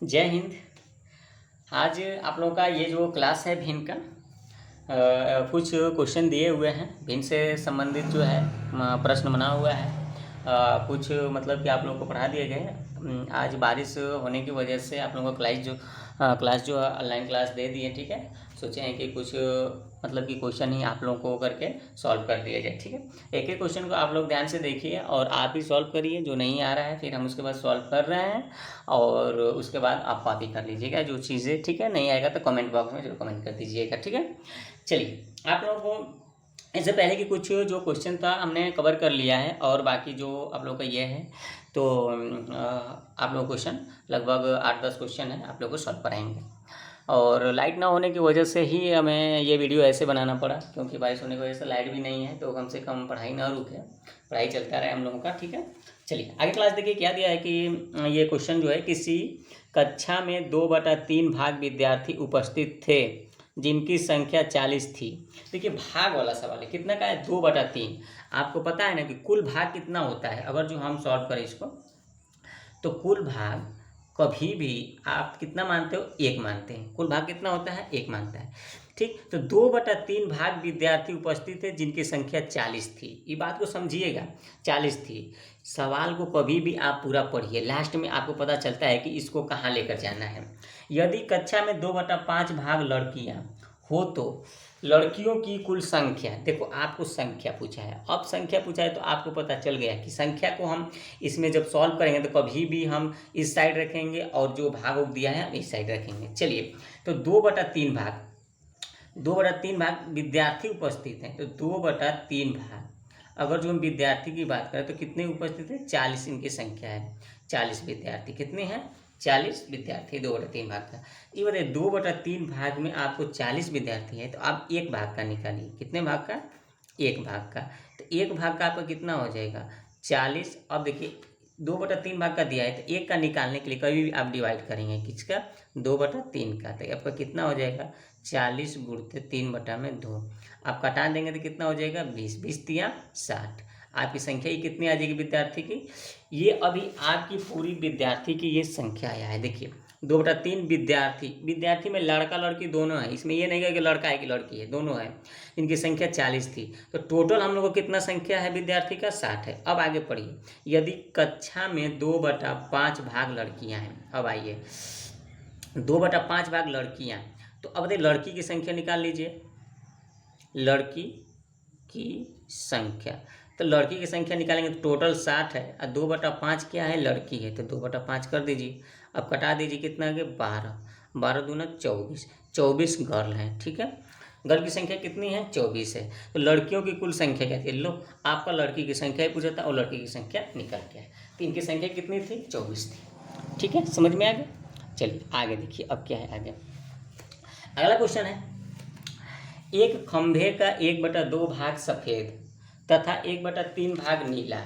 जय हिंद। आज आप लोगों का ये जो क्लास है भिन्न का कुछ क्वेश्चन दिए हुए हैं। भिन्न से संबंधित जो है प्रश्न बना हुआ है। कुछ मतलब कि आप लोगों को पढ़ा दिए गए हैं। आज बारिश होने की वजह से आप लोगों को क्लास जो ऑनलाइन क्लास दे दिए। ठीक है, सोचे हैं कि कुछ मतलब कि क्वेश्चन ही आप लोगों को करके सॉल्व कर दिया जाए। ठीक है, एक एक क्वेश्चन को आप लोग ध्यान से देखिए और आप ही सॉल्व करिए। जो नहीं आ रहा है फिर हम उसके बाद सॉल्व कर रहे हैं और उसके बाद आप कॉपी कर लीजिएगा जो चीज़ें। ठीक है, नहीं आएगा तो कमेंट बॉक्स में जरूर कमेंट कर दीजिएगा। ठीक है, चलिए आप लोगों को इससे पहले कि कुछ जो क्वेश्चन था हमने कवर कर लिया है और बाकी जो आप लोग का ये है तो आप लोग क्वेश्चन लगभग 8-10 क्वेश्चन है आप लोग को सॉल्व कराएंगे। और लाइट ना होने की वजह से ही हमें ये वीडियो ऐसे बनाना पड़ा, क्योंकि बारिश होने की वजह से लाइट भी नहीं है तो कम से कम पढ़ाई ना रुके, पढ़ाई चलता रहे हम लोगों का। ठीक है, चलिए आगे क्लास देखिए क्या दिया है कि ये क्वेश्चन जो है, किसी कक्षा में 2/3 भाग विद्यार्थी उपस्थित थे जिनकी संख्या 40 थी। देखिए भाग वाला सवाल है, कितना का है 2/3। आपको पता है ना कि कुल भाग कितना होता है। अगर जो हम सॉल्व करें इसको तो कुल भाग कभी भी आप कितना मानते हो, 1 मानते हैं। कुल भाग कितना होता है, 1 मानता है। ठीक, तो 2/3 भाग विद्यार्थी उपस्थित थे जिनकी संख्या 40 थी। ये बात को समझिएगा, 40 थी। सवाल को कभी भी आप पूरा पढ़िए, लास्ट में आपको पता चलता है कि इसको कहाँ लेकर जाना है। यदि कक्षा में 2/5 भाग लड़कियां हो तो लड़कियों की कुल संख्या, देखो आपको संख्या पूछा है, अब संख्या पूछा है तो आपको पता चल गया कि संख्या को हम इसमें जब सॉल्व करेंगे तो कभी भी हम इस साइड रखेंगे और जो भाग दिया है हम इस साइड रखेंगे। चलिए, तो 2/3 भाग विद्यार्थी उपस्थित हैं, तो 2/3 भाग, अगर जो हम विद्यार्थी की बात करें तो कितने उपस्थित हैं, 40 इनकी संख्या है। 40 विद्यार्थी कितने हैं, 40 विद्यार्थी 2/3 भाग का। ये बताइए 2/3 भाग में आपको 40 विद्यार्थी है तो आप एक भाग का निकालिए। कितने भाग का, एक भाग का। तो एक भाग का आपका कितना हो जाएगा, 40। अब देखिए 2/3 भाग का दिया है तो एक का निकालने के लिए कभी भी आप डिवाइड करेंगे, किसका, 2/3 का। तो आपका कितना हो जाएगा, 40 गुणित 3/2। आप कटा देंगे तो कितना हो जाएगा, 20। 20 तिया 60। आपकी संख्या ये कितनी आ जाएगी विद्यार्थी की, ये अभी आपकी पूरी विद्यार्थी की ये संख्या आया है। देखिए 2/3 विद्यार्थी में लड़का लड़की दोनों है, इसमें ये नहीं है कि लड़का है कि लड़की है, दोनों है। इनकी संख्या 40 थी तो टोटल हम लोग को कितना संख्या है विद्यार्थी का, 60 है। अब आगे पढ़िए, यदि कक्षा में 2/5 भाग लड़कियां हैं। अब आइए 2/5 भाग लड़कियां, तो अब देखिए लड़की की संख्या निकाल लीजिए, लड़की की संख्या। तो लड़की की संख्या निकालेंगे तो टोटल 60 है और 2/5 क्या है, लड़की है, तो 2/5 कर दीजिए। अब कटा दीजिए, कितना आ गया, 12। 12 दूना 24, 24 गर्ल हैं। ठीक है, गर्ल की संख्या कितनी है, 24 है। तो लड़कियों की कुल संख्या क्या थी, लो आपका लड़की की संख्या ही पूछा था और लड़की की संख्या निकल गया है। तो इनकी संख्या कितनी थी, 24 थी। ठीक है, समझ में आ गया। चलिए आगे देखिए अब क्या है आगे। अगला क्वेश्चन है, एक खंभे का 1/2 भाग सफ़ेद तथा 1/3 भाग नीला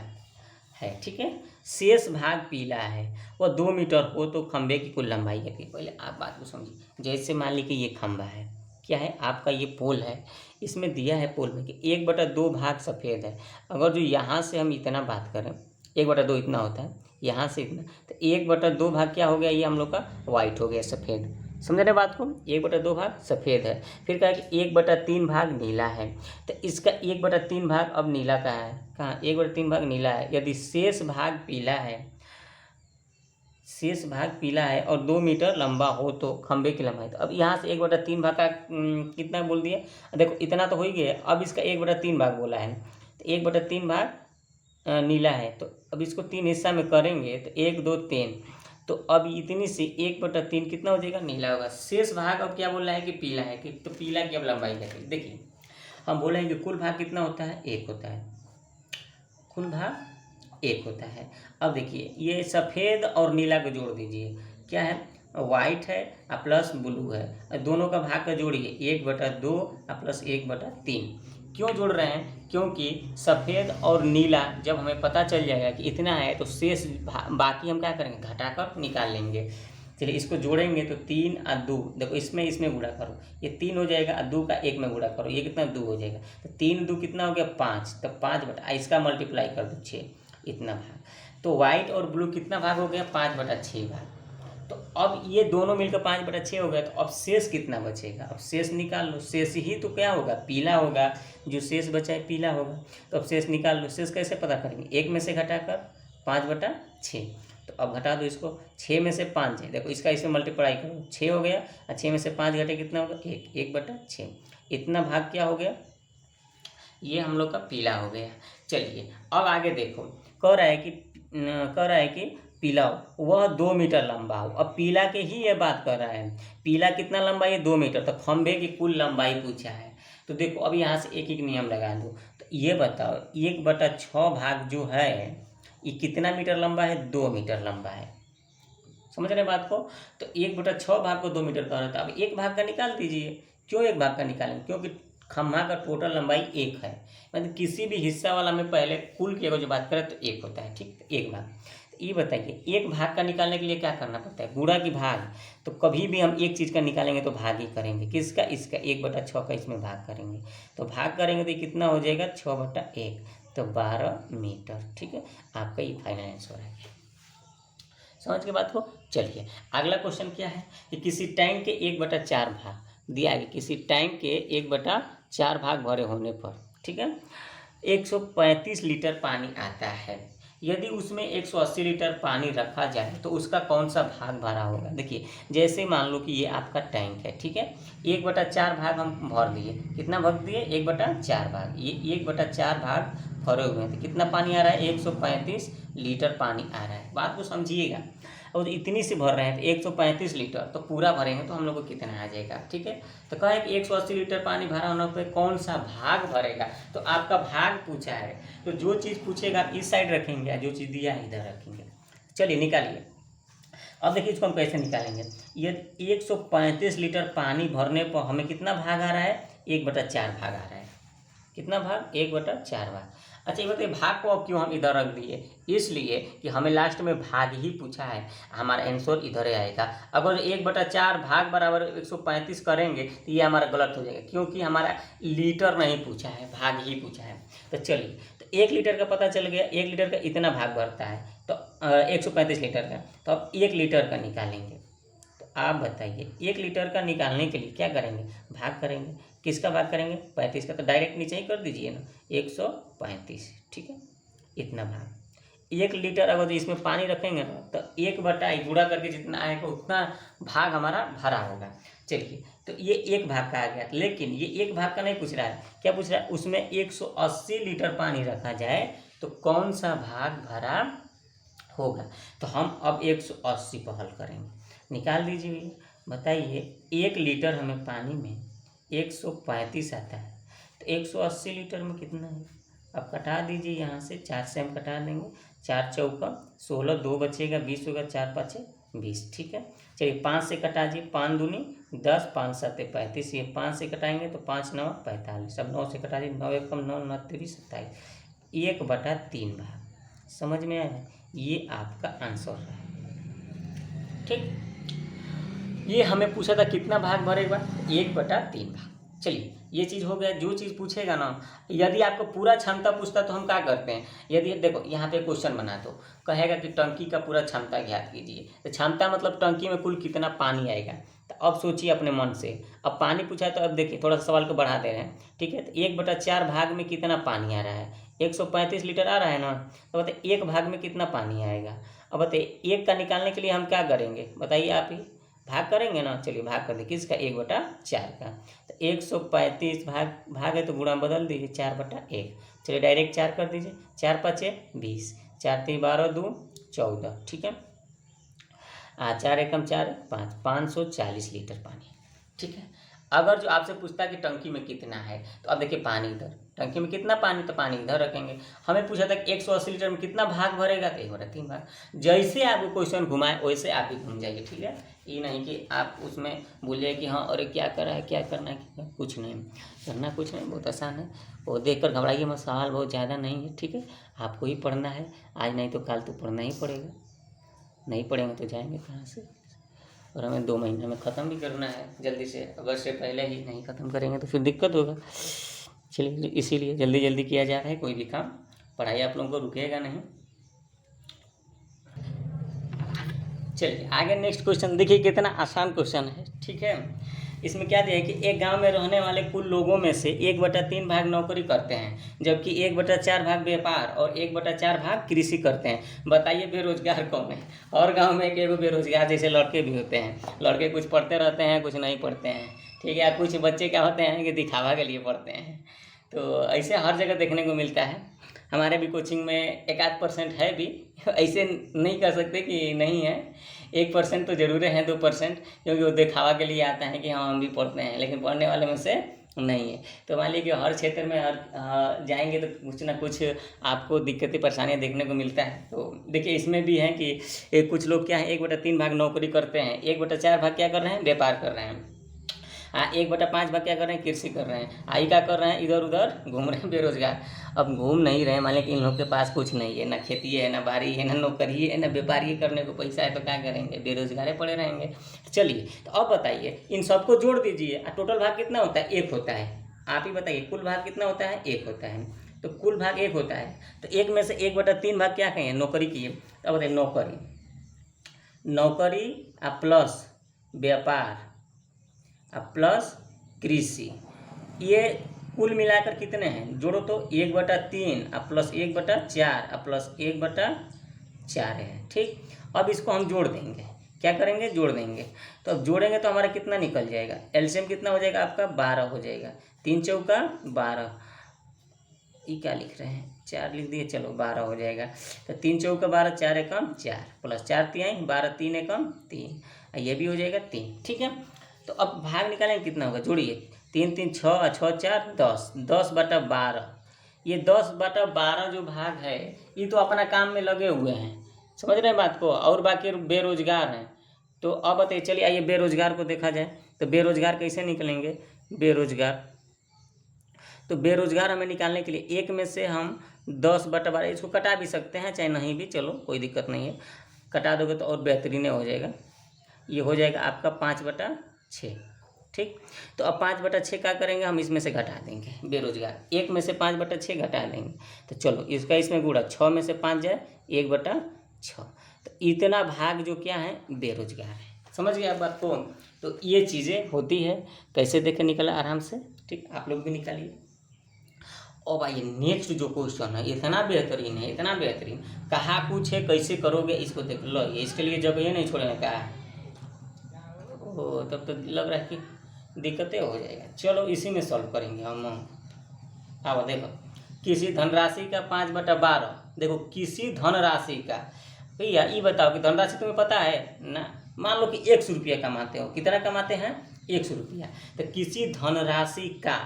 है। ठीक है, शेष भाग पीला है, वह 2 मीटर हो तो खंभे की कुल लंबाई है। पहले आप बात को समझिए। जैसे मान लीजिए कि ये खंभा है, क्या है आपका, ये पोल है। इसमें दिया है पोल में कि 1/2 भाग सफ़ेद है। अगर जो यहाँ से हम इतना बात करें, 1/2 इतना होता है, यहाँ से इतना, तो 1/2 भाग क्या हो गया, ये हम लोग का वाइट हो गया, सफ़ेद। समझ रहे बात को, 1/2 भाग सफ़ेद है। फिर कहा कि 1/3 भाग नीला है, तो इसका 1/3 भाग अब नीला का है, कहाँ 1/3 भाग नीला है। यदि शेष भाग पीला है, शेष भाग पीला है और 2 मीटर लंबा हो तो खंभे की लंबाई। तो अब यहाँ से 1/3 भाग का कितना बोल दिया, देखो इतना तो हो ही गया। अब इसका 1/3 भाग बोला है, तो 1/3 भाग नीला है, तो अब इसको 3 हिस्सा में करेंगे तो 1 2 3, तो अब इतनी से 1/3 कितना हो जाएगा, नीला होगा। शेष भाग अब क्या बोल रहा है कि पीला है, कि तो पीला की अब लंबाई क्या है। देखिए हम बोले हैं कि कुल भाग कितना होता है, 1 होता है, कुल भाग 1 होता है। अब देखिए ये सफ़ेद और नीला को जोड़ दीजिए, क्या है, वाइट है और प्लस ब्लू है, दोनों का भाग का जोड़िए 1/2 और प्लस 1/3। क्यों जोड़ रहे हैं, क्योंकि सफ़ेद और नीला जब हमें पता चल जाएगा कि इतना है तो शेष बाकी हम क्या करेंगे, घटाकर निकाल लेंगे। चलिए इसको जोड़ेंगे तो 3 और 2, देखो इसमें गुणा करो, ये 3 हो जाएगा और 2 का 1 में गुणा करो, ये कितना 2 हो जाएगा। तो 3 2 कितना हो गया, 5, तो 5 इसका मल्टीप्लाई कर दो 6, इतना भाग। तो वाइट और ब्लू कितना भाग हो गया, 5/6 भाग। तो अब ये दोनों मिलकर 5/6 हो गया, तो अब शेष कितना बचेगा? अब शेष निकाल लो। शेष ही तो क्या होगा? पीला होगा। जो शेष बचा है पीला होगा। तो अब शेष निकाल लो। शेष कैसे पता करेंगे? 1 में से घटाकर 5/6। तो अब घटा दो इसको। 6 में से 5 है, देखो इसका इसमें मल्टीप्लाई करो, 6 हो गया। और 6 में से 5 घटे कितना होगा? 1। 1/6। इतना भाग क्या हो गया? ये हम लोग का पीला हो गया। चलिए अब आगे देखो, कह रहा है कि पीला वह 2 मीटर लंबा हो। अब पीला के ही ये बात कर रहा है। पीला कितना लंबा है? 2 मीटर। तो खंभे की कुल लंबाई पूछा है। तो देखो अब यहाँ से एक एक नियम लगा दो। तो ये बताओ 1/6 भाग जो है ये कितना मीटर लंबा है? 2 मीटर लंबा है। समझ रहे बात को? तो 1/6 भाग को 2 मीटर का रहता है। अब एक भाग का निकाल दीजिए। क्यों एक भाग का निकालेंगे? क्योंकि खम्भा का टोटल लंबाई 1 है। मतलब किसी भी हिस्सा वाला में पहले कुल की अगर जो बात करें तो 1 होता है। ठीक, तो 1 भाग। तो ये बताइए एक भाग का निकालने के लिए क्या करना पड़ता है? गुणा की भाग। तो कभी भी हम एक चीज़ का निकालेंगे तो भाग ही करेंगे। किसका? इसका। 1/6 का इसमें भाग करेंगे। तो भाग करेंगे तो ये कितना हो जाएगा? 6/1, तो 12 मीटर। ठीक है, आपका ये फाइनल आंसर है। समझ के बात को? चलिए अगला क्वेश्चन क्या है कि किसी टैंक के 1/4 भाग दिया है। किसी टैंक के 1/4 भाग भरे होने पर, ठीक है, 135 लीटर पानी आता है। यदि उसमें 180 लीटर पानी रखा जाए तो उसका कौन सा भाग भरा होगा? देखिए जैसे मान लो कि ये आपका टैंक है, ठीक है, 1/4 भाग हम भर दिए। कितना भर दिए? 1/4 भाग। ये 1/4 भाग भरे हुए हैं तो कितना पानी आ रहा है? 135 लीटर पानी आ रहा है। बात को समझिएगा। और इतनी से भर रहे हैं तो 135 लीटर, तो पूरा भरेंगे तो हम लोग को कितना आ जाएगा? ठीक है, तो कहा है कि 180 लीटर पानी भरा होने पर कौन सा भाग भरेगा? तो आपका भाग पूछा है, तो जो चीज़ पूछेगा आप इस साइड रखेंगे, जो चीज़ दिया है इधर रखेंगे। चलिए निकालिए। अब देखिए इसको हम कैसे निकालेंगे। ये 135 लीटर पानी भरने पर हमें कितना भाग आ रहा है? 1/4 भाग आ रहा है। कितना भाग? 1/4 भाग। अच्छा ये बताइए भाग को अब क्यों हम इधर रख दिए? इसलिए कि हमें लास्ट में भाग ही पूछा है, हमारा आंसर इधर ही आएगा। अगर 1/4 भाग बराबर 135 करेंगे तो ये हमारा गलत हो जाएगा, क्योंकि हमारा लीटर नहीं पूछा है, भाग ही पूछा है। तो चलिए, तो 1 लीटर का पता चल गया, 1 लीटर का इतना भाग भरता है, तो 135 लीटर का। तो अब 1 लीटर का निकालेंगे। तो आप बताइए 1 लीटर का निकालने के लिए क्या करेंगे? भाग करेंगे। किसका भाग करेंगे? 35 का। तो डायरेक्ट नीचे ही कर दीजिए ना, 135। ठीक है, इतना भाग। 1 लीटर अगर इसमें पानी रखेंगे ना तो 1/, गुणा करके जितना आएगा उतना भाग हमारा भरा होगा। चलिए, तो ये 1 भाग का आ गया, लेकिन ये 1 भाग का नहीं पूछ रहा है। क्या पूछ रहा है? उसमें 180 लीटर पानी रखा जाए तो कौन सा भाग भरा होगा? तो हम अब 180 पर हल करेंगे। निकाल दीजिए। बताइए 1 लीटर हमें पानी में 135 आता है, तो 180 लीटर में कितना है? अब कटा दीजिए यहाँ से, 4 से हम कटा देंगे। 4 चौका 16, 2 बचेगा, 20 होगा, 4 5 20। ठीक है, चलिए 5 से कटा दीजिए, 5 दूनी 10, 5 7 35। ये 5 से कटाएंगे तो 5 9 45। अब 9 से कटा दीजिए, 9 1 9 9 3 27। 1/3 भाग। समझ में आया? ये आपका आंसर है। ठीक, ये हमें पूछा था कितना भाग भरेगा? 1/3 भाग। चलिए ये चीज़ हो गया। जो चीज़ पूछेगा ना, यदि आपको पूरा क्षमता पूछता तो हम क्या करते हैं? यदि देखो यहाँ पे क्वेश्चन बना दो, कहेगा कि टंकी का पूरा क्षमता ज्ञात कीजिए। तो क्षमता मतलब टंकी में कुल कितना पानी आएगा। तो अब सोचिए अपने मन से। अब पानी पूछा है तो अब देखिए थोड़ा सा सवाल को बढ़ा दे रहे हैं। ठीक है, तो 1/4 भाग में कितना पानी आ रहा है? 135 लीटर आ रहा है ना। तो बताइए 1 भाग में कितना पानी आएगा? अब बताइए 1 का निकालने के लिए हम क्या करेंगे? बताइए आप ही। भाग करेंगे ना। चलिए भाग कर दे किसका? 1/4 का। तो 135 भाग है तो गुणा बदल दीजिए, 4/1। चलिए डायरेक्ट 4 कर दीजिए, 4 5 20, 4 3 12 2 14। ठीक है, 4 एकम 4 5, 540 लीटर पानी। ठीक है, अगर जो आपसे पूछता है कि टंकी में कितना है, तो अब देखिए पानी इधर, टंकी में कितना पानी, तो पानी इधर रखेंगे। हमें पूछा था कि 180 लीटर में कितना भाग भरेगा, तो 1/3 भाग। जैसे आपको क्वेश्चन घुमाए वैसे आप ही घूम जाइए। ठीक है, ये नहीं कि आप उसमें बोलिए कि हाँ अरे क्या करा है, क्या करना है, क्या कुछ नहीं करना, कुछ नहीं, बहुत आसान है। वो देख कर घबराइए मत, सवाल बहुत ज़्यादा नहीं है। ठीक है, आपको ही पढ़ना है, आज नहीं तो कल तो पढ़ना ही पड़ेगा। नहीं पढ़ेंगे तो जाएंगे कहाँ से? और हमें 2 महीने में ख़त्म भी करना है जल्दी से। अगर से पहले ही नहीं ख़त्म करेंगे तो फिर दिक्कत होगा। चलिए इसीलिए जल्दी जल्दी किया जा रहा है कोई भी काम। पढ़ाई आप लोगों को रुकेगा नहीं। चलिए आगे नेक्स्ट क्वेश्चन देखिए, कितना आसान क्वेश्चन है। ठीक है, इसमें क्या दिया है कि एक गांव में रहने वाले कुल लोगों में से 1/3 भाग नौकरी करते हैं, जबकि 1/4 भाग व्यापार और 1/4 भाग कृषि करते हैं। बताइए बेरोजगार कौन है? और गांव में एक बेरोजगार जैसे लड़के भी होते हैं, लड़के कुछ पढ़ते रहते हैं, कुछ नहीं पढ़ते हैं। ठीक है, कुछ बच्चे क्या होते हैं कि दिखावा के लिए पढ़ते हैं। तो ऐसे हर जगह देखने को मिलता है। हमारे भी कोचिंग में 1-8% है भी, ऐसे नहीं कर सकते कि नहीं है, 1% तो ज़रूर है, 2%, क्योंकि वो दिखावा के लिए आता है कि हाँ हम भी पढ़ते हैं, लेकिन पढ़ने वाले में से नहीं है। तो मान लीजिए कि हर क्षेत्र में हर जाएंगे तो कुछ ना कुछ आपको दिक्कतें परेशानियाँ देखने को मिलता है। तो देखिए इसमें भी है कि कुछ लोग क्या है 1/3 भाग नौकरी करते हैं, 1/4 भाग क्या कर रहे हैं, व्यापार कर रहे हैं। 1/5 भाग क्या कर रहे हैं, कृषि कर रहे हैं। आई क्या कर रहे हैं, इधर उधर घूम रहे हैं, बेरोजगार। अब घूम नहीं रहे, मान लें कि इन लोग के पास कुछ नहीं है, ना खेती है, ना बाड़ी है, ना नौकरी है, ना व्यापारी करने को पैसा है, तो क्या करेंगे, बेरोजगार पड़े रहेंगे। चलिए तो अब बताइए, इन सबको जोड़ दीजिए, टोटल भाग कितना होता है, 1 होता है। आप ही बताइए कुल भाग कितना होता है, 1 होता है। तो कुल भाग 1 होता है, तो 1 में से 1/3 भाग क्या कहें, नौकरी किए। तो अब बताइए नौकरी प्लस व्यापार प्लस कृषि, ये कुल मिलाकर कितने हैं, जोड़ो तो 1/3 प्लस 1/4 प्लस 1/4 है। ठीक, अब इसको हम जोड़ देंगे, क्या करेंगे, जोड़ देंगे। तो अब जोड़ेंगे तो हमारा कितना निकल जाएगा, एलसीएम कितना हो जाएगा आपका, 12 हो जाएगा। 3 चौका 12, ये क्या लिख रहे हैं, 4 लिख दिए, चलो 12 हो जाएगा। तो 3 चौका 12, 4 एकम 4 प्लस 4 तिहाई 12, 3 एकम 3, ये भी हो जाएगा 3। ठीक है, तो अब भाग निकालेंगे कितना होगा, जोड़िए, 3 3 6 6 4 10, 10/12। ये 10/12 जो भाग है, ये तो अपना काम में लगे हुए हैं, समझ रहे हैं बात को, और बाकी बेरोजगार हैं। तो अब बताइए, चलिए आइए बेरोजगार को देखा जाए। तो बेरोजगार कैसे निकलेंगे, तो बेरोजगार हमें निकालने के लिए 1 में से हम 10/12, इसको कटा भी सकते हैं चाहे नहीं भी, चलो कोई दिक्कत नहीं है, कटा दोगे तो और बेहतरीन हो जाएगा। ये हो जाएगा आपका 5/6। ठीक, तो अब 5/6 क्या करेंगे, हम इसमें से घटा देंगे बेरोजगार, 1 में से 5/6 घटा देंगे। तो चलो इसका इसमें गुणा, 6 में से 5 जाए 1/6, तो इतना भाग जो क्या है, बेरोजगार है। समझ गए आप बात को। तो ये चीज़ें होती है, कैसे देखे निकला आराम से। ठीक, आप लोग भी निकालिए। और भाई नेक्स्ट जो क्वेश्चन है इतना बेहतरीन है, इतना बेहतरीन, कहाँ कुछ है कैसे करोगे इसको देख लो, ये इसके लिए जगह नहीं छोड़ने का है। ओ तब तो लग रहा है कि दिक्कतें हो जाएगा। चलो इसी में सॉल्व करेंगे हम। अब देखो, किसी धनराशि का 5/12, देखो किसी धनराशि का, भैया ये बताओ कि धनराशि तुम्हें पता है ना, मान लो कि 100 रुपया कमाते हो, कितना कमाते हैं, 100 रुपया। तो किसी धनराशि का,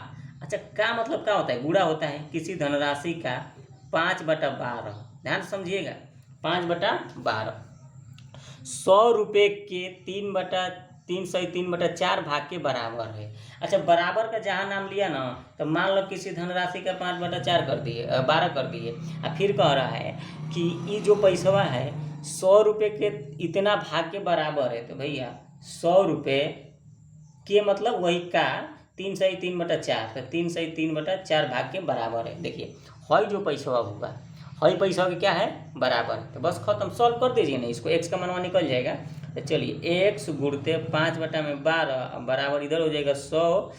अच्छा का मतलब क्या होता है, गुणा होता है, किसी धनराशि का 5/12, ध्यान से समझिएगा, 5/12, 100 रुपये के 3/4 भाग के बराबर है। अच्छा बराबर का जहाँ नाम लिया ना, तो मान लो किसी धनराशि का 5/4 कर दिए, 12 कर दिए, और फिर कह रहा है कि ये जो पैसा है 100 रुपये के इतना भाग के बराबर है। तो भैया 100 रुपये के मतलब वही का 3/4, तो 3/4 भाग के बराबर है। देखिए हई जो पैसा होगा, हई पैसा के क्या है, बराबर, तो बस खत्म, सॉल्व कर दीजिए ना इसको, x का मनवा निकल जाएगा। तो चलिए x गुणते 5/12 बराबर इधर हो जाएगा 100,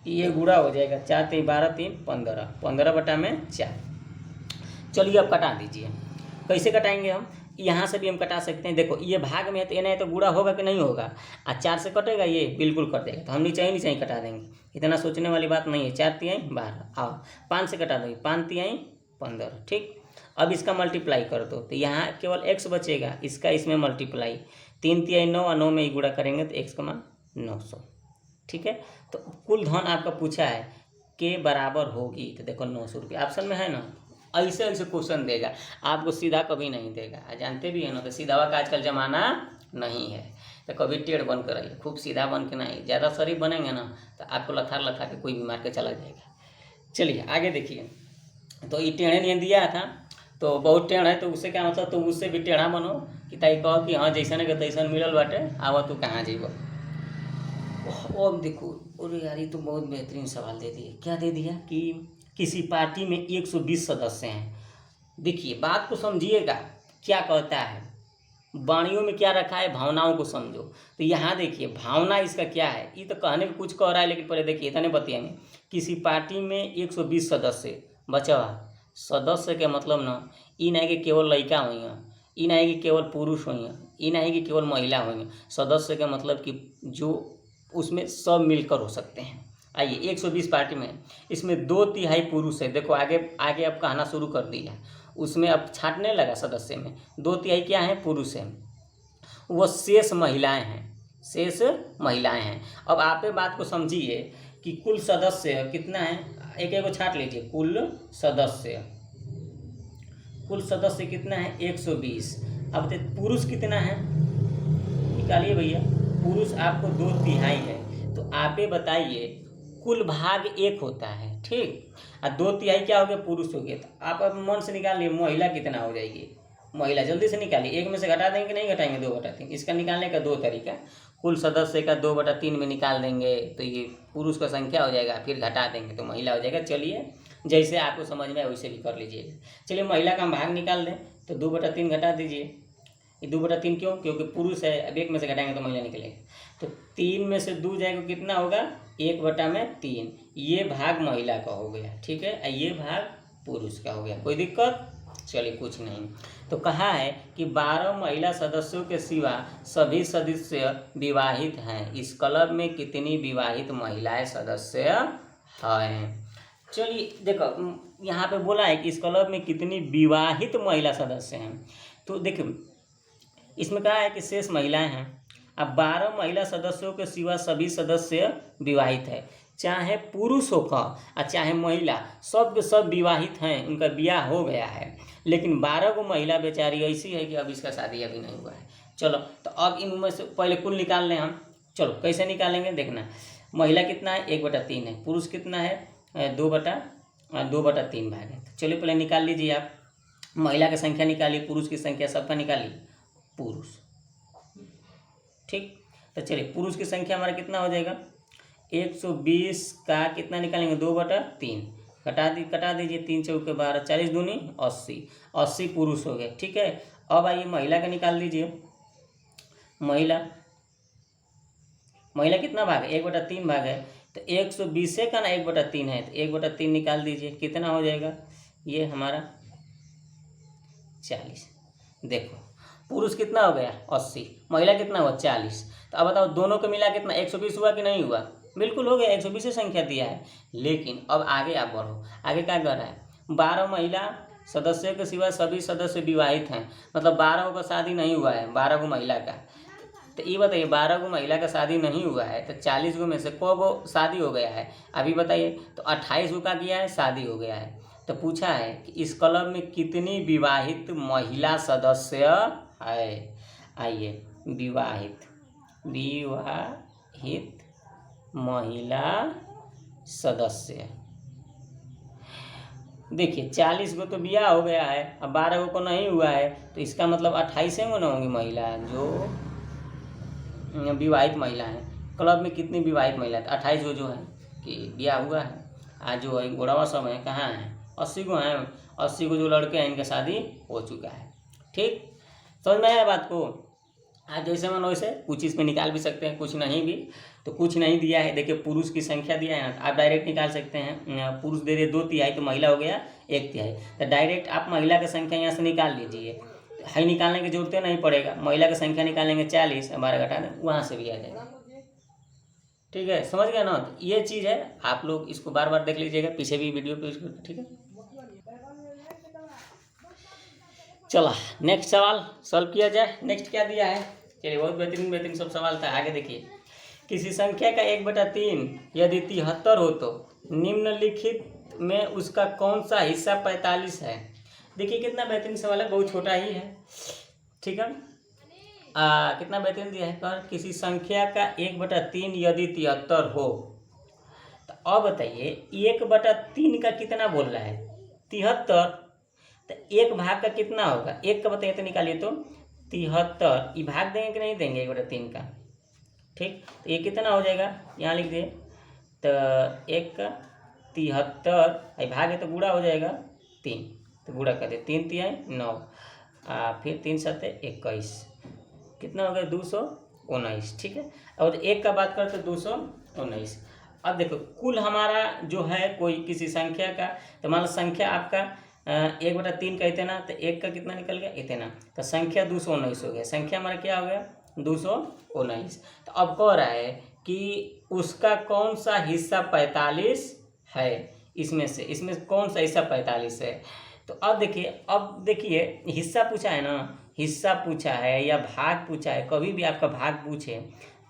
ये गुणा हो जाएगा 4 3 12 3 15, 15/4। चलिए अब कटा दीजिए, कैसे कटाएंगे हम, यहाँ से भी हम कटा सकते हैं। देखो ये भाग में है तो ये नहीं तो गुणा होगा कि नहीं होगा, 4 से कटेगा, ये बिल्कुल कटेगा, तो हम नीचे ही कटा देंगे, इतना सोचने वाली बात नहीं है। 4 तिहाई 12, आओ 5 से कटा देंगे, 5 तिहाई 15। ठीक, अब इसका मल्टीप्लाई कर दो, तो यहाँ केवल x बचेगा, इसका इसमें मल्टीप्लाई, 3 तिहाई 9 और 9 में ही गुणा करेंगे तो x का मान 900। ठीक है, तो कुल धन आपका पूछा है के बराबर होगी, तो देखो 900 रुपये ऑप्शन में है ना। ऐसे ऐसे क्वेश्चन देगा आपको, सीधा कभी नहीं देगा, जानते भी है ना, तो सीधा का आजकल ज़माना नहीं है, तो कभी टेढ़ बन कर रहिए, खूब सीधा बन के नहीं, ज़्यादा शरीफ बनेंगे ना तो आपको लथा लथा के कोई भी मार के चला जाएगा। चलिए आगे देखिए, तो ये टेढ़े नहीं दिया था, तो बहुत टेढ़ है, तो उससे क्या मतलब, तो उससे भी टेढ़ा बनो कि ताई कहो कि हाँ जैसा नहीं तैसन मिलल बाटे, आवा तू कहाँ जेब। अब देखो, अरे यार ये तो बहुत बेहतरीन सवाल दे दिए। क्या दे दिया कि किसी पार्टी में 120 सदस्य हैं। देखिए बात को समझिएगा, क्या कहता है वाणियों में क्या रखा है, भावनाओं को समझो। तो यहाँ देखिए भावना इसका क्या है, ये तो कहने में कुछ कह रहा है, लेकिन पहले देखिए इतने बतिएंगे। किसी पार्टी में 120 सदस्य बचा, सदस्य के मतलब ना ई नहीं कि केवल लड़का हुई हैं, ई नहीं कि केवल पुरुष हुई हैं, ई नहीं कि केवल महिला हुई हैं। सदस्य का मतलब कि जो उसमें सब मिलकर हो सकते हैं। आइए 120 पार्टी में, इसमें 2/3 पुरुष है। देखो आगे आगे अब कहना शुरू कर दिया, उसमें अब छांटने लगा सदस्य में। 2/3 क्या है, पुरुष है, वो शेष महिलाएं हैं, शेष महिलाएं हैं। अब आप ये बात को समझिए कि कुल सदस्य कितना है, एक एक को छांट लीजिए। कुल सदस्य कितना है, 120। अब पुरुष कितना है, निकालिए भैया। पुरुष आपको 2/3 है, तो आप ये बताइए कुल भाग 1 होता है, ठीक, और 2/3 क्या हो गया, पुरुष हो गया। तो आप अब मन से निकालिए महिला कितना हो जाएगी, महिला जल्दी से निकालिए। 1 में से घटा देंगे कि नहीं घटाएंगे, 2/3। इसका निकालने का 2 तरीका, कुल सदस्य का 2/3 में निकाल देंगे तो ये पुरुष का संख्या हो जाएगा, फिर घटा देंगे तो महिला हो जाएगा। चलिए जैसे आपको समझ में आए वैसे भी कर लीजिएगा। चलिए महिला का हम भाग निकाल दें, तो 2/3 घटा दीजिए। ये 2/3 क्यों, क्योंकि पुरुष है, अब 1 में से घटाएंगे तो महिला निकलेगा। तो 3 में से 2 जाएगा, कितना होगा, 1/3। ये भाग महिला का हो गया, ठीक है, ये भाग पुरुष का हो गया। कोई दिक्कत, चलिए कुछ नहीं। तो कहा है कि 12 महिला सदस्यों के सिवा सभी सदस्य विवाहित हैं। इस क्लब में कितनी विवाहित महिलाएं सदस्य हैं। चलिए देखो यहाँ पे बोला है कि इस क्लब में कितनी विवाहित महिला सदस्य हैं। तो देखो इसमें कहा है कि शेष महिलाएं हैं। अब 12 महिला सदस्यों के सिवा सभी सदस्य विवाहित है, चाहे पुरुष हो और चाहे महिला, सब के सब विवाहित हैं, उनका ब्याह हो गया है। लेकिन 12 को महिला बेचारी ऐसी है कि अब इसका शादी अभी नहीं हुआ है। चलो तो अब इनमें से पहले कुल निकाल लें हम। चलो कैसे निकालेंगे देखना, महिला कितना है, 1/3 है, पुरुष कितना है, 2/3 भाग है। तो चलिए पहले निकाल लीजिए आप, महिला की संख्या निकालिए, पुरुष की संख्या सबका निकालिए, पुरुष, ठीक। तो चलिए पुरुष की संख्या हमारा कितना हो जाएगा, 120 का कितना निकालेंगे, 2/3, कटा दीजिए, 3 चौके 12, 40 दूनी 80, 80 पुरुष हो गए, ठीक है। अब आइए महिला का निकाल दीजिए। महिला कितना भाग है, 1/3 भाग है। तो 120 का ना 1/3 है, तो 1/3 निकाल दीजिए, कितना हो जाएगा, ये हमारा 40। देखो पुरुष कितना हो गया, 80, महिला कितना हुआ, 40। तो अब बताओ दोनों को मिला कितना, 120 हुआ कि नहीं हुआ, बिल्कुल हो गया, 120 से संख्या दिया है। लेकिन अब आगे आप बढ़ो, आगे क्या कर रहा है, 12 महिला सदस्यों के सिवा सभी सदस्य विवाहित हैं, मतलब 12 का शादी नहीं हुआ है, 12 को महिला का। तो ये बताइए 12 को महिला का शादी नहीं हुआ है, तो 40 को में से को शादी हो गया है, अभी बताइए। तो 28 को क्या किया है, शादी हो गया है। तो पूछा है कि इस क्लब में कितनी विवाहित महिला सदस्य है। आइए विवाहित महिला सदस्य, देखिए 40 को तो ब्याह हो गया है, अब 12 को नहीं हुआ है, तो इसका मतलब 28 को ना होंगी महिला जो विवाहित महिला है। क्लब में कितनी विवाहित महिला है, 28 को जो है कि ब्याह हुआ है। आज जो है गोड़ावा सब है कहाँ है, 80 को हैं, 80 को जो लड़के हैं इनका शादी हो चुका है, ठीक। समझ में आया बात को। आज जैसे मन वैसे कुछ इसमें निकाल भी सकते हैं, कुछ नहीं भी। तो कुछ नहीं दिया है, देखिए पुरुष की संख्या दिया है, आप डायरेक्ट निकाल सकते हैं। पुरुष दे दिए 2/3 तो महिला हो गया 1/3, तो डायरेक्ट आप महिला की संख्या यहाँ से निकाल लीजिए, है निकालने की जरूरत नहीं पड़ेगा। महिला की संख्या निकालेंगे 40, 12 घटा दें, वहाँ से भी आ जाएगा, ठीक है, समझ गए ना। तो ये चीज़ है, आप लोग इसको बार बार देख लीजिएगा, पीछे भी वीडियो पे, ठीक है। चलो नेक्स्ट सवाल सॉल्व किया जाए। नेक्स्ट क्या दिया है, चलिए बहुत बेहतरीन सब सवाल था। आगे देखिए, किसी संख्या का 1/3 यदि 73 हो तो निम्नलिखित में उसका कौन सा हिस्सा 45 है। देखिए कितना बेहतरीन सवाल है, बहुत छोटा ही है, ठीक है। कितना बेहतरीन दिया है, पर किसी संख्या का 1/3 यदि 73 हो, तो अब बताइए 1/3 का कितना बोल रहा है, 73, तो एक भाग का कितना होगा, एक का बताइए तो निकालिए। तो 73 ये भाग देंगे कि नहीं देंगे 1/3 का, ठीक। तो ये कितना हो जाएगा, यहाँ लिख दिए, तो 1 का 73, भाग है तो गुणा हो जाएगा 3, तो गुणा कर दे, 3 × 3 = 9, फिर 3 × 7 = 21, कितना हो गया 219, ठीक है। और एक का बात करते 219। अब देखो कुल हमारा जो है कोई किसी संख्या का, तो मान लो संख्या आपका 1/3 का इतना, तो एक का कितना निकल गया इतना, तो संख्या 219 हो गया। संख्या हमारा क्या हो गया 219। तो अब कह रहा है कि उसका कौन सा हिस्सा 45 है, इसमें कौन सा हिस्सा 45 है। तो अब देखिए हिस्सा पूछा है ना, हिस्सा पूछा है या भाग पूछा है, कभी भी आपका भाग पूछे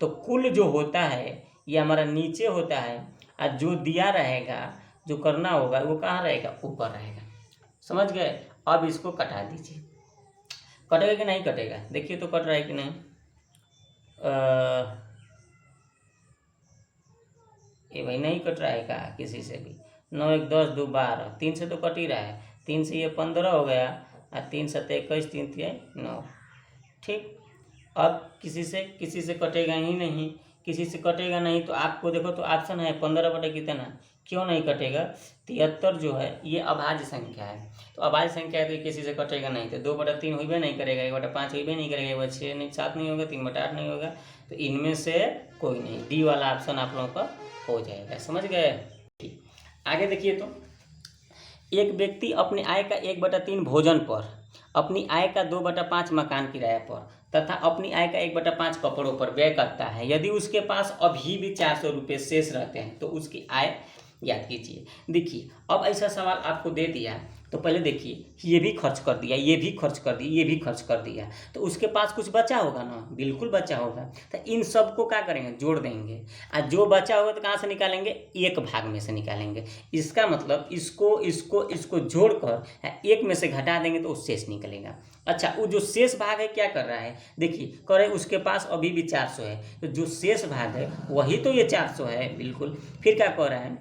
तो कुल जो होता है ये हमारा नीचे होता है, और जो दिया रहेगा जो करना होगा वो कहाँ रहेगा, ऊपर रहेगा। समझ गए। अब इसको कटा दीजिए, कटेगा कि नहीं कटेगा, देखिए तो कट रहा है कि नहीं। ये भाई नहीं कट रहा है का किसी से भी। 9 1 10 2 12, 3 से तो कट ही रहा है, 3 से ये 15 हो गया, और 3 7 21, 3 3 9, ठीक। अब किसी से कटेगा ही नहीं, किसी से कटेगा नहीं, तो आपको देखो तो ऑप्शन है 15 बटे कितना, क्यों नहीं कटेगा, 73 जो है ये अभाज्य संख्या है। तो अभाज्य संख्या है तो किसी से कटेगा नहीं, तो 2/3 होइबे नहीं करेगा, 1/5 होइबे नहीं करेगा, 1/6 नहीं, 7 नहीं होगा, 3/8 नहीं होगा, तो इनमें से कोई नहीं, डी वाला ऑप्शन आप लोगों का हो जाएगा। समझ गए। ठीक, आगे देखिए तो एक व्यक्ति अपनी आय का 1/3 भोजन पर, अपनी आय का 2/5 मकान किराया पर तथा अपनी आय का 1/5 कपड़ों पर व्यय करता है। यदि उसके पास अभी भी 400 रुपये शेष रहते हैं तो उसकी आय याद कीजिए। देखिए अब ऐसा सवाल आपको दे दिया तो पहले देखिए ये भी खर्च कर दिया, ये भी खर्च कर दिया, ये भी खर्च कर दिया, तो उसके पास कुछ बचा होगा ना, बिल्कुल बचा होगा। तो इन सब को क्या करेंगे, जोड़ देंगे, और जो बचा होगा तो कहाँ से निकालेंगे, एक भाग में से निकालेंगे। इसका मतलब इसको जोड़कर एक में से घटा देंगे तो शेष निकलेगा। अच्छा, वो जो शेष भाग है क्या कर रहा है, देखिए कह रहे उसके पास अभी भी 400 है, तो जो शेष भाग है वही तो ये 400 है, बिल्कुल। फिर क्या कह रहा है,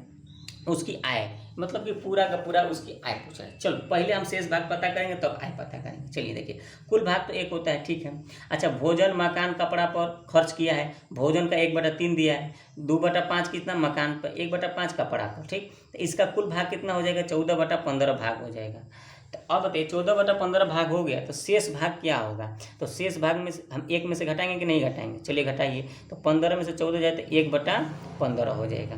उसकी आय, मतलब कि पूरा का पूरा उसकी आय पूछ रहा है। चलो पहले हम शेष भाग पता करेंगे तब आय पता करेंगे। चलिए देखिए कुल भाग तो एक होता है, ठीक है। अच्छा, भोजन मकान कपड़ा पर खर्च किया है, भोजन का 1/3 दिया है, 2/5 कितना मकान पर, 1/5 कपड़ा पर, ठीक। तो इसका कुल भाग कितना हो जाएगा, 14/15 भाग हो जाएगा। तो अब बताइए 14/15 भाग हो गया तो शेष भाग क्या होगा, तो शेष भाग में हम एक में से घटाएंगे कि नहीं घटाएंगे, चलिए घटाइए। तो 15 में से 14 जाए तो 1/15 हो जाएगा,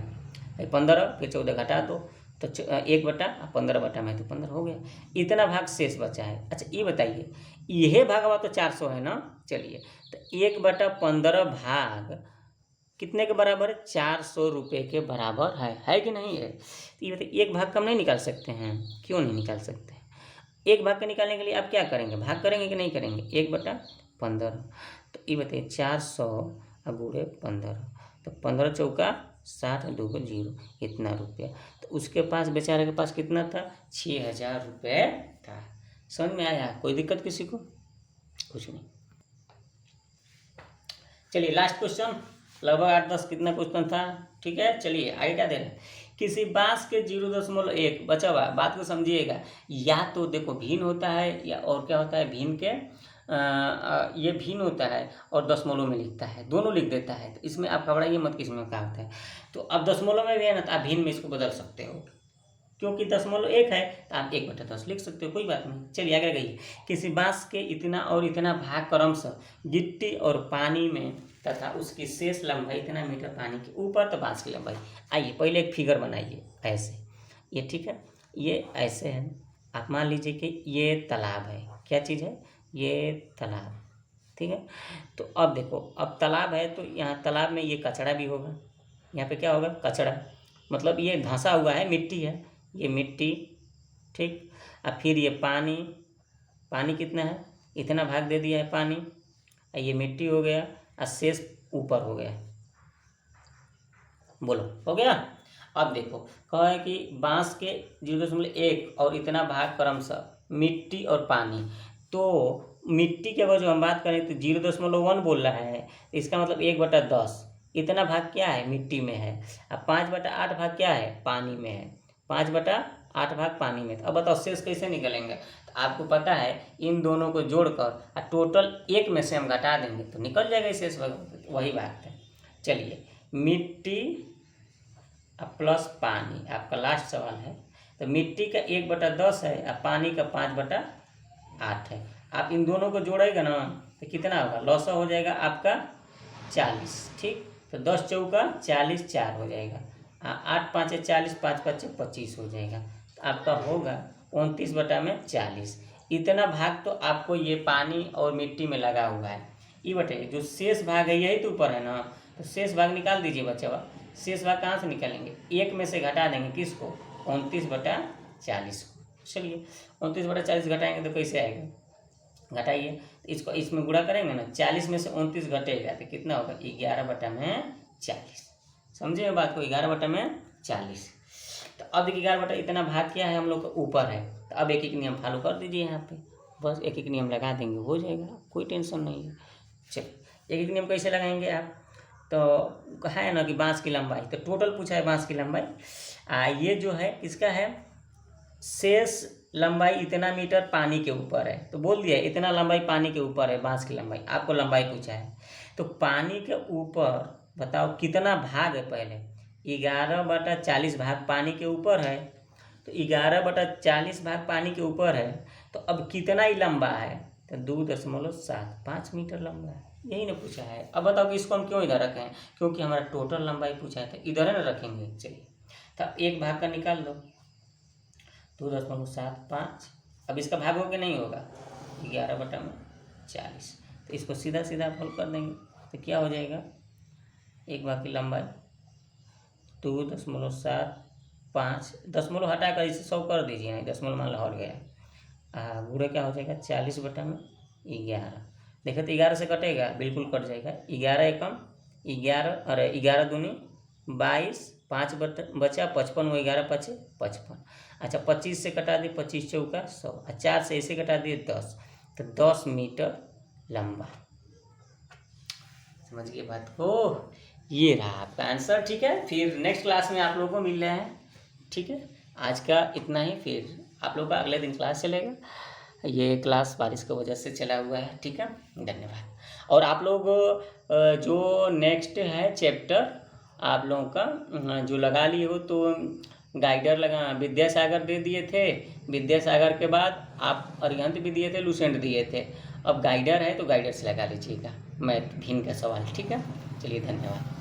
15 फिर 14 घटा दो तो 1/15 में तो 15 हो गया, इतना भाग शेष बचा है। अच्छा ये बताइए यह भाग हुआ तो 400 है ना, चलिए तो 1/15 भाग कितने के बराबर है, 400 रुपये के बराबर है कि नहीं है। तो ये बताइए एक भाग कम नहीं निकाल सकते हैं, क्यों नहीं निकाल सकते। एक भाग का निकालने के लिए आप क्या करेंगे, भाग करेंगे कि नहीं करेंगे, 1/15। तो ये बताइए 400 गुणे 15, तो 15 चौका 60, 2 को 0, इतना रुपया। तो उसके पास बेचारे के पास कितना था, 6000 रुपये था। समझ में आया, कोई दिक्कत किसी को, कुछ नहीं। चलिए लास्ट क्वेश्चन, लगभग 8-10 कितना क्वेश्चन था, ठीक है। चलिए आगे क्या दे रहे हैं, किसी बांस के 0.1 बचा हुआ, बात को समझिएगा, या तो देखो भिन्न होता है या और क्या होता है, भिन्न के ये भिन्न होता है और दशमलव में लिखता है, दोनों लिख देता है। तो इसमें आप घबराइए मत किस में क्या होता है। तो अब दशमलव में भी है ना, तो आप भिन्न में इसको बदल सकते हो, क्योंकि 1 है तो आप 1/10 लिख सकते हो, कोई बात नहीं। चलिए आगे गई, किसी बांस के इतना और इतना भाग क्रमशः गिट्टी और पानी में तथा उसकी शेष लंबाई इतना मीटर पानी के ऊपर, तो बांस की लंबाई। आइए पहले एक फिगर बनाइए ऐसे, ये ठीक है, ये ऐसे है। आप मान लीजिए कि ये तालाब है, क्या चीज़ है, ये तालाब, ठीक है। तो अब देखो अब तालाब है तो यहाँ तालाब में ये कचरा भी होगा, यहाँ पे क्या होगा, कचरा, मतलब ये धंसा हुआ है, मिट्टी है, ये मिट्टी, ठीक। अब फिर ये पानी, पानी कितना है, इतना भाग दे दिया है पानी, ये मिट्टी हो गया, और शेष ऊपर हो गया, बोलो हो गया। अब देखो कहा है कि बांस के 0.1 और इतना भाग क्रमशः मिट्टी और पानी, तो मिट्टी की अगर जो हम बात करें तो 0.1 बोल रहा है, इसका मतलब 1/10 इतना भाग क्या है, मिट्टी में है। अब 5/8 भाग क्या है, पानी में है, 5/8 भाग पानी में। अब बताओ शेष कैसे निकलेंगे, तो आपको पता है इन दोनों को जोड़कर टोटल एक में से हम घटा देंगे तो निकल जाएगा शेष भाग, वही बात है। चलिए मिट्टी प्लस पानी आपका लास्ट सवाल है। तो मिट्टी का 1/10 है और पानी का 5/8 है, आप इन दोनों को जोड़ेगा ना तो कितना होगा, लौसा हो जाएगा आपका 40। ठीक, तो 10 चौका 40, 4 हो जाएगा। 8 5 40, 5 5 25 हो जाएगा। तो आपका होगा 29/40। इतना भाग तो आपको ये पानी और मिट्टी में लगा हुआ है। ये बताइए जो शेष भाग है यही तो ऊपर है ना, तो शेष भाग निकाल दीजिए बच्चा। शेष भाग कहाँ से निकालेंगे, एक में से घटा देंगे किसको, 29/40 को। चलिए 29/40 घटाएंगे तो कैसे आएगा, घटाइए, तो इसको इसमें गुणा करेंगे ना, 40 में से 29 घटेगा तो कितना होगा, 11/40। समझे बात को, 11/40। तो अब देखिए 11 इतना भाग क्या है हम लोग का ऊपर है, तो अब एक एक नियम फॉलो कर दीजिए यहाँ पे, बस एक एक नियम लगा देंगे हो जाएगा, कोई टेंशन नहीं है। चलिए एक एक नियम कैसे लगाएंगे आप, तो कहा है ना कि बांस की लंबाई, तो टोटल पूछा है बांस की लंबाई। ये जो है इसका है शेष लंबाई इतना मीटर पानी के ऊपर है, तो बोल दिया इतना लंबाई पानी के ऊपर है बांस की लंबाई, आपको लंबाई पूछा है। तो पानी के ऊपर बताओ कितना भाग है, पहले 11/40 भाग पानी के ऊपर है, तो 11/40 भाग पानी के ऊपर है, तो अब कितना ही लंबा है, तो 2.75 मीटर लंबा है, यही ना पूछा है। अब बताओ कि इसको हम क्यों इधर रखें, क्योंकि हमारा टोटल लंबाई पूछा है तो इधर है ना रखेंगे। चलिए तो एक भाग का निकाल लो, 2.75। अब इसका भाग हो के नहीं होगा, 11/40, तो इसको सीधा सीधा हल कर देंगे तो क्या हो जाएगा, एक भाग की लंबाई 2.75, दशमलव हटा कर इसे 100 कर दीजिए, नहीं दशमलव मान लो हट गया, गुणे क्या हो जाएगा 40/11। देखो तो 11 से कटेगा, बिल्कुल कट जाएगा, 11 एकम 11, अरे 11 दूनी 22, 5 बचा 55, वो 11 5 55। अच्छा 25 से कटा दिए, 25 चौका 100, 4 से ऐसे कटा दिए 10, तो 10 मीटर लंबा। समझ गए बात को, ये रहा आपका आंसर। ठीक है, फिर नेक्स्ट क्लास में आप लोगों को मिल रहे हैं। ठीक है, आज का इतना ही, फिर आप लोगों का अगले दिन क्लास चलेगा। ये क्लास बारिश की वजह से चला हुआ है। ठीक है, धन्यवाद। और आप लोग जो नेक्स्ट है चैप्टर आप लोगों का जो लगा लिए हो, तो गाइडर लगा विद्यासागर दे दिए थे, विद्यासागर के बाद आप अरिहंत भी दिए थे, लुसेंट दिए थे, अब गाइडर है तो गाइडर से लगा लीजिएगा मैथ भिन्न का सवाल। ठीक है, चलिए धन्यवाद।